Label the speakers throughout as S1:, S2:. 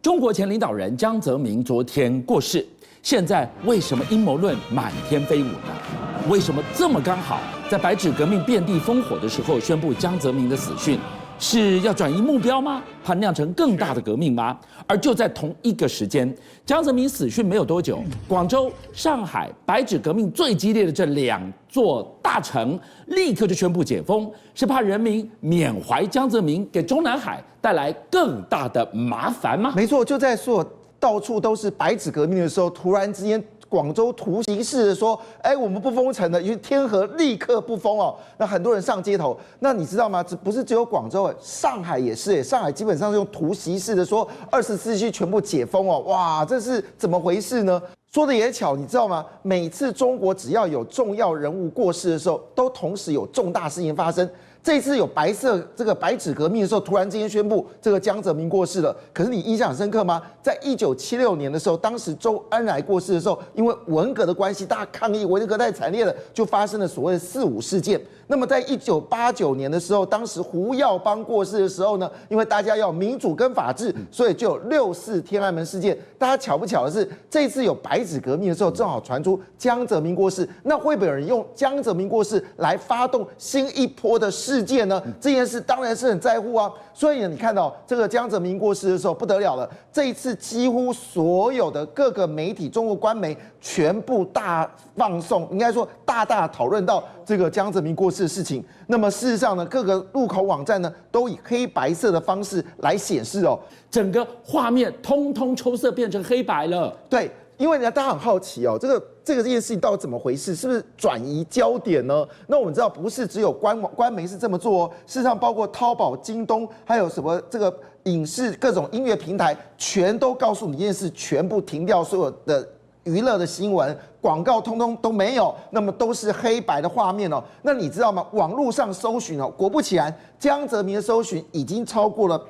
S1: 中国前领导人江泽民昨天过世，现在为什么阴谋论满天飞舞呢？为什么这么刚好在白纸革命遍地烽火的时候宣布江泽民的死讯？是要转移目标吗？怕酿成更大的革命吗？而就在同一个时间，江泽民死讯没有多久，广州、上海白纸革命最激烈的这2座大城，立刻就宣布解封，是怕人民缅怀江泽民给中南海带来更大的麻烦吗？
S2: 没错，就在说到处都是白纸革命的时候，突然之间。广州图形式的说，我们不封城了，因为天河立刻不封哦。那很多人上街头，那你知道吗？不是只有广州，上海也是，上海基本上是用图形式的说，24市区全部解封哦。哇，这是怎么回事呢？说的也巧，你知道吗？每次中国只要有重要人物过世的时候，都同时有重大事情发生。这一次有白纸革命的时候，突然之间宣布这个江泽民过世了。可是你印象很深刻吗？在1976年的时候，当时周恩来过世的时候，因为文革的关系，大家抗议文革太惨烈了，就发生了所谓的4·5事件。那么在1989年的时候，当时胡耀邦过世的时候呢，因为大家要民主跟法治，所以就有6·4天安门事件。大家巧不巧的是，这一次有白纸革命的时候，正好传出江泽民过世，那会不会有人用江泽民过世来发动新一波的事件呢？这件事当然是很在乎啊。所以呢，你看到这个江泽民过世的时候不得了了，这一次几乎所有的各个媒体，中国官媒全部大放送，应该说大讨论到这个江泽民过世的事情。那么事实上呢，各个入口网站呢都以黑白色的方式来显示哦，
S1: 整个画面通通抽色变成黑白了。
S2: 对。因为呢，大家很好奇哦，这件事情到底怎么回事？是不是转移焦点呢？那我们知道，不是只有官媒是这么做哦，事实上包括淘宝、京东，还有什么这个影视各种音乐平台，全都告诉你这件事，全部停掉所有的娱乐的新闻、广告，通通都没有，那么都是黑白的画面哦。那你知道吗？网络上搜寻哦，果不其然，江泽民的搜寻已经超过了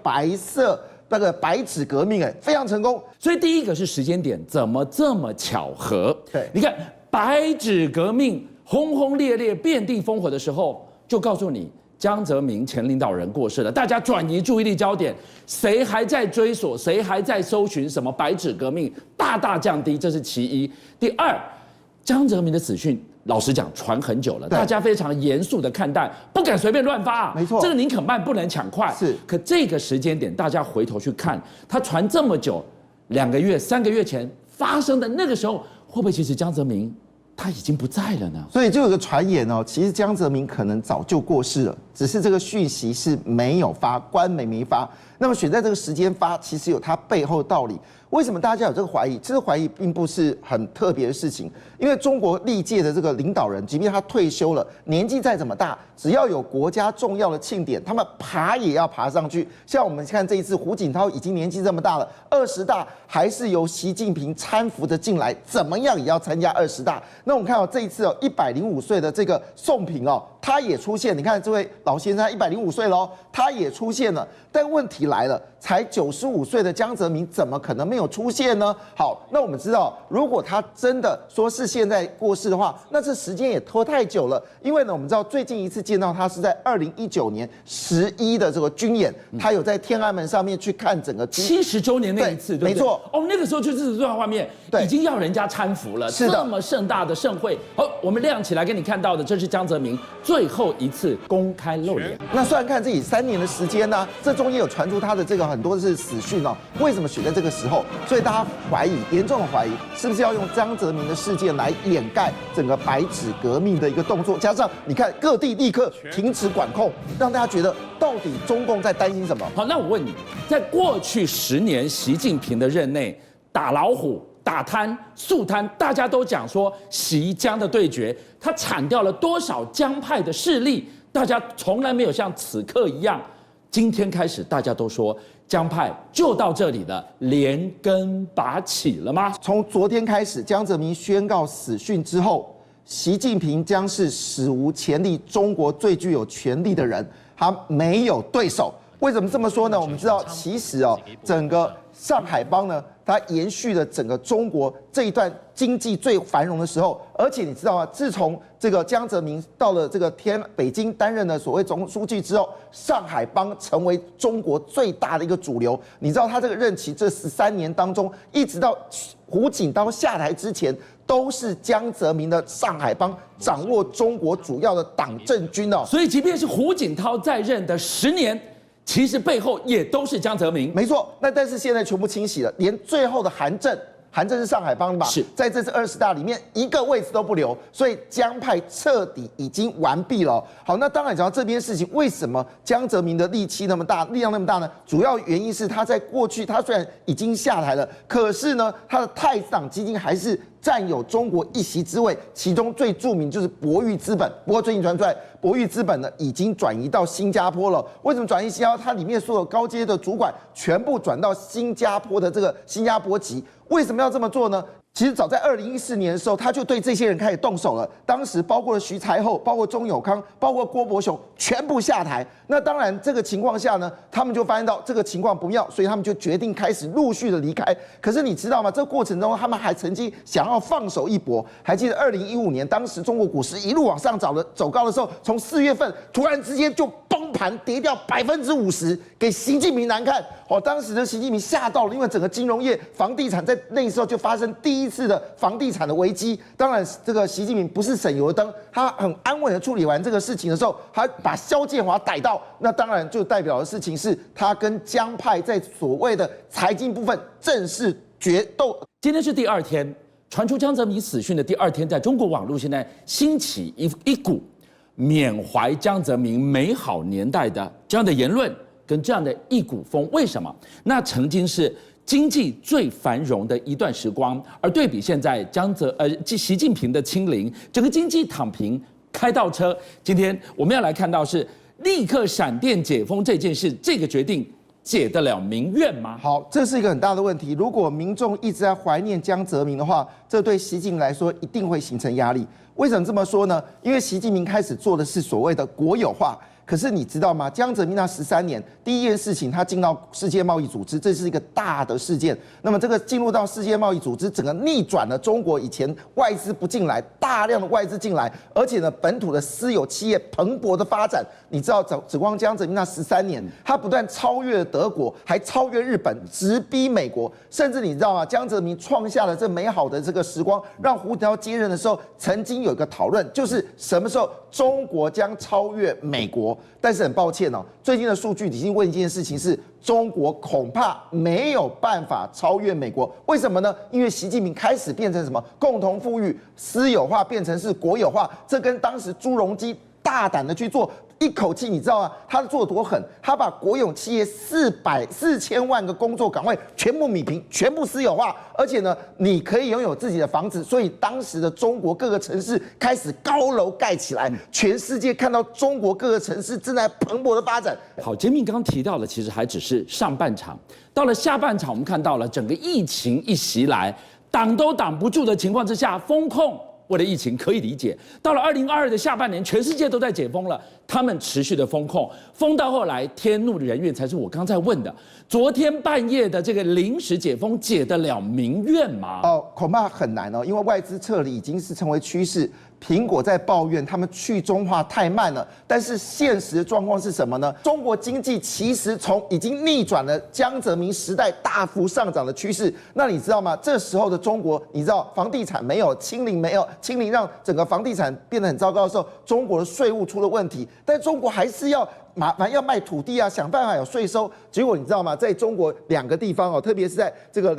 S2: 那个白纸革命，非常成功。
S1: 所以第一个是时间点怎么这么巧合？
S2: 对，
S1: 你看白纸革命轰轰烈烈、遍地烽火的时候，就告诉你江泽民前领导人过世了，大家转移注意力焦点，谁还在追索，谁还在搜寻什么白纸革命，大降低，这是其一。第二，江泽民的死讯。老实讲，传很久了，大家非常严肃的看待，不敢随便乱发啊。
S2: 没错，
S1: 这个宁可慢，不能抢快。
S2: 是，
S1: 可这个时间点，大家回头去看，他传这么久，2个月、3个月前发生的那个时候，会不会其实江泽民他已经不在了呢？
S2: 所以就有个传言哦，其实江泽民可能早就过世了，只是这个讯息是没有发，官媒没发。那么选在这个时间发，其实有它背后的道理。为什么大家有这个怀疑？这个怀疑并不是很特别的事情，因为中国历届的这个领导人，即便他退休了，年纪再怎么大，只要有国家重要的庆典，他们爬也要爬上去。像我们看这一次，胡锦涛已经年纪这么大了，20大还是由习近平搀扶着进来，怎么样也要参加20大。那我们看到这一次哦，105岁的这个宋平哦，他也出现。你看这位老先生105岁了哦，他也出现了。但问题来了，才95岁的江泽民怎么可能没有出现呢？好，那我们知道，如果他真的说是现在过世的话，那这时间也拖太久了。因为呢，我们知道最近一次见到他是在2019年11的这个军演，他有在天安门上面去看整个
S1: 70周年那一次，对不对？
S2: 没错。
S1: 哦，那个时候就是这段画面，已经要人家搀扶了。
S2: 是的，
S1: 这么盛大的盛会，好，我们亮起来给你看到的，这是江泽民最后一次公开露脸。
S2: 那虽然看自己3年的时间呢，这中间有传出他的这个很多是死讯哦，为什么选在这个时候？所以大家严重的怀疑，是不是要用江泽民的事件来掩盖整个白纸革命的一个动作？加上你看各地立刻停止管控，让大家觉得到底中共在担心什么？
S1: 好，那我问你，在过去10年习近平的任内，打老虎、打贪、肃贪，大家都讲说习江的对决，他铲掉了多少江派的势力？大家从来没有像此刻一样。今天开始，大家都说江派就到这里了，连根拔起了吗？
S2: 从昨天开始，江泽民宣告死讯之后，习近平将是史无前例中国最具有权力的人，他没有对手。为什么这么说呢？我们知道，其实哦，整个上海帮呢，它延续了整个中国这一段经济最繁荣的时候，而且你知道吗？自从这个江泽民到了这个北京担任了所谓总书记之后，上海帮成为中国最大的一个主流。你知道他这个任期这13年当中，一直到胡锦涛下台之前，都是江泽民的上海帮掌握中国主要的党政军哦。
S1: 所以，即便是胡锦涛在任的10年，其实背后也都是江泽民。
S2: 没错，但是现在全部清洗了，连最后的韩正是上海帮的嘛，
S1: 是
S2: 在这次20大里面一个位置都不留，所以江派彻底已经完毕了。好，那当然讲到这边事情，为什么江泽民的力量那么大呢？主要原因是他在过去，他虽然已经下台了，可是呢，他的太子党基金还是占有中国一席之位，其中最著名就是博裕资本。不过最近传出来，博裕资本呢已经转移到新加坡了。为什么转移新加坡？它里面所有高阶的主管全部转到新加坡的这个新加坡籍。为什么要这么做呢？其实早在2014年的时候，他就对这些人开始动手了。当时包括了徐才厚、包括钟友康、包括郭伯雄，全部下台。那当然，这个情况下呢，他们就发现到这个情况不妙，所以他们就决定开始陆续的离开。可是你知道吗？这个过程中，他们还曾经想要放手一搏。还记得2015年，当时中国股市一路往上走高的时候，从4月份突然之间就崩盘，跌掉50%，给习近平难看。当时的习近平吓到了，因为整个金融业、房地产在那时候就发生第一次的房地产的危机。当然，这个习近平不是省油的灯，他很安稳的处理完这个事情的时候，他把肖建华逮到，那当然就代表的事情是他跟江派在所谓的财经部分正式决斗。
S1: 今天是第2天，传出江泽民死讯的第2天，在中国网络现在兴起一股缅怀江泽民美好年代的这样的言论跟这样的一股风。为什么？那曾经是经济最繁荣的一段时光，而对比现在习近平的清零，整个经济躺平开倒车。今天我们要来看到是立刻闪电解封这件事，这个决定解得了民怨吗？
S2: 好，这是一个很大的问题。如果民众一直在怀念江泽民的话，这对习近平来说一定会形成压力。为什么这么说呢？因为习近平开始做的是所谓的国有化。可是你知道吗？江泽民那13年，第一件事情他进到世界贸易组织，这是一个大的事件。那么这个进入到世界贸易组织，整个逆转了中国以前外资不进来，大量的外资进来，而且呢，本土的私有企业蓬勃的发展。你知道，只光江泽民那13年，他不但超越了德国，还超越日本，直逼美国。甚至你知道吗？江泽民创下了这美好的这个时光，让胡锦涛接任的时候，曾经有一个讨论，就是什么时候中国将超越美国。但是很抱歉哦，最近的数据已经问一件事情是，中国恐怕没有办法超越美国。为什么呢？因为习近平开始变成什么共同富裕、私有化变成是国有化，这跟当时朱镕基大胆的去做。一口气，你知道吗？他做得多狠！他把国有企业4000万个工作岗位全部弭平，全部私有化，而且呢，你可以拥有自己的房子。所以当时的中国各个城市开始高楼盖起来，全世界看到中国各个城市正在蓬勃的发展。
S1: 好，杰明刚刚提到的，其实还只是上半场，到了下半场，我们看到了整个疫情一袭来，挡都挡不住的情况之下，封控。为了疫情可以理解，到了2022的下半年，全世界都在解封了，他们持续的封控，封到后来天怒人怨，才是我刚才问的。昨天半夜的这个临时解封，解得了民怨吗？
S2: 恐怕很难哦，因为外资撤离已经是成为趋势。苹果在抱怨他们去中化太慢了，但是现实的状况是什么呢？中国经济其实已经逆转了江泽民时代大幅上涨的趋势。那你知道吗？这时候的中国，你知道房地产没有清零，让整个房地产变得很糟糕的时候，中国的税务出了问题，但中国还是要麻烦要卖土地啊，想办法有税收。结果你知道吗？在中国2个地方哦，特别是在这个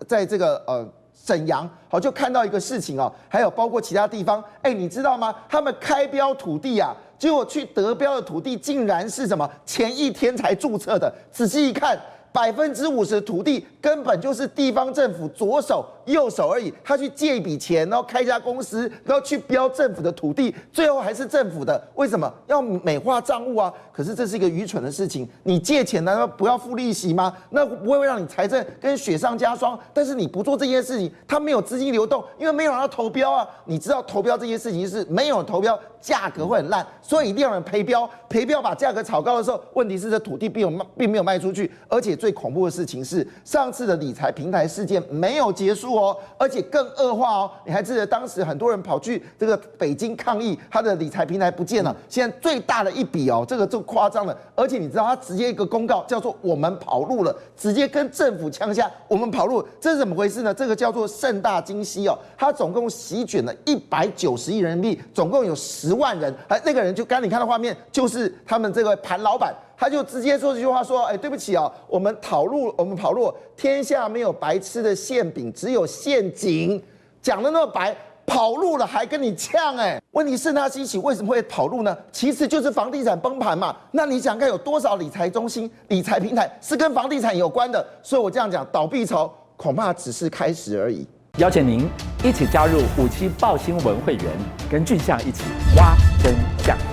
S2: 在这个沈阳，就看到一个事情哦，还有包括其他地方，你知道吗？他们开标土地啊，结果去得标的土地竟然是什么？前1天才注册的，仔细一看，50%的土地根本就是地方政府着手右手而已，他去借一笔钱，然后开一家公司，然后去标政府的土地，最后还是政府的，为什么要美化账务啊？可是这是一个愚蠢的事情，你借钱难道不要付利息吗？那不会让你财政跟雪上加霜？但是你不做这件事情，它没有资金流动，因为没有人要投标啊。你知道投标这件事情是没有人投标，价格会很烂，所以一定要有人赔标，赔标把价格炒高的时候，问题是这土地并没有卖出去，而且最恐怖的事情是，上次的理财平台事件没有结束哦，而且更恶化哦。你还记得当时很多人跑去这个北京抗议，他的理财平台不见了，现在最大的一笔哦，这个就夸张了，而且你知道他直接一个公告叫做我们跑路了，直接跟政府呛下，我们跑路，这是怎么回事呢？这个叫做盛大金溪哦，他总共席卷了190亿人民币，总共有10万人，那个人就刚才你看到画面，就是他们这个盘老板。他就直接说这句话说：“对不起啊，我们跑路，天下没有白吃的馅饼，只有陷阱。”讲的那么白，跑路了还跟你呛问题盛大兴起为什么会跑路呢？其实就是房地产崩盘嘛。那你想看有多少理财中心、理财平台是跟房地产有关的？所以我这样讲，倒闭潮恐怕只是开始而已。
S3: 邀请您一起加入57爆新闻会员，跟俊相一起挖真相。